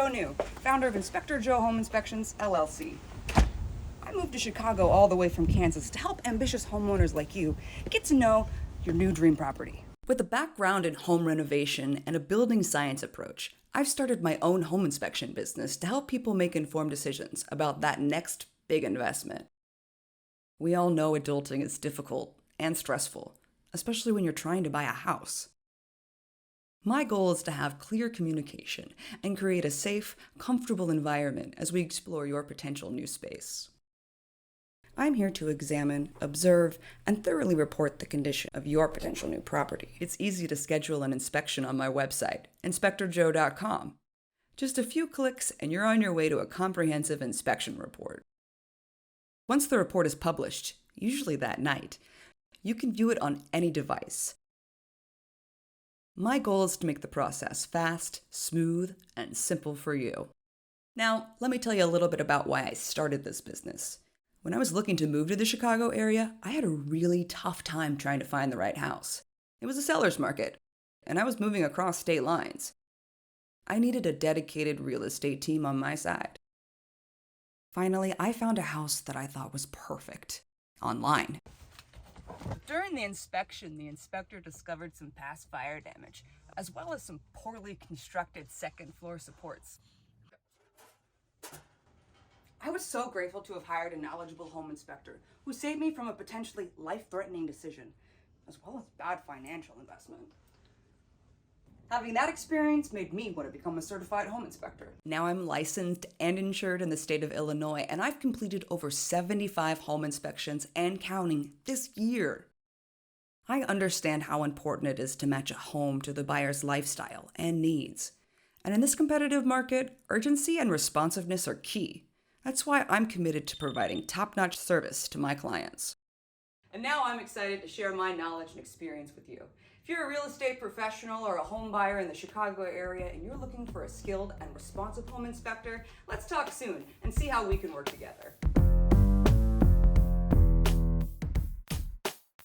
Joe New, founder of Inspector Joe Home Inspections, LLC. I moved to Chicago all the way from Kansas to help ambitious homeowners like you get to know your new dream property. With a background in home renovation and a building science approach, I've started my own home inspection business to help people make informed decisions about that next big investment. We all know adulting is difficult and stressful, especially when you're trying to buy a house. My goal is to have clear communication and create a safe, comfortable environment as we explore your potential new space. I'm here to examine, observe, and thoroughly report the condition of your potential new property. It's easy to schedule an inspection on my website, inspectorjoe.com. Just a few clicks and you're on your way to a comprehensive inspection report. Once the report is published, usually that night, you can view it on any device. My goal is to make the process fast, smooth, and simple for you. Now, let me tell you a little bit about why I started this business. When I was looking to move to the Chicago area, I had a really tough time trying to find the right house. It was a seller's market, and I was moving across state lines. I needed a dedicated real estate team on my side. Finally, I found a house that I thought was perfect, online. During the inspection, the inspector discovered some past fire damage, as well as some poorly constructed second-floor supports. I was so grateful to have hired a knowledgeable home inspector who saved me from a potentially life-threatening decision, as well as bad financial investment. Having that experience made me want to become a certified home inspector. Now I'm licensed and insured in the state of Illinois, and I've completed over 75 home inspections and counting this year. I understand how important it is to match a home to the buyer's lifestyle and needs. And in this competitive market, urgency and responsiveness are key. That's why I'm committed to providing top-notch service to my clients. And now I'm excited to share my knowledge and experience with you. If you're a real estate professional or a home buyer in the Chicago area and you're looking for a skilled and responsive home inspector, let's talk soon and see how we can work together.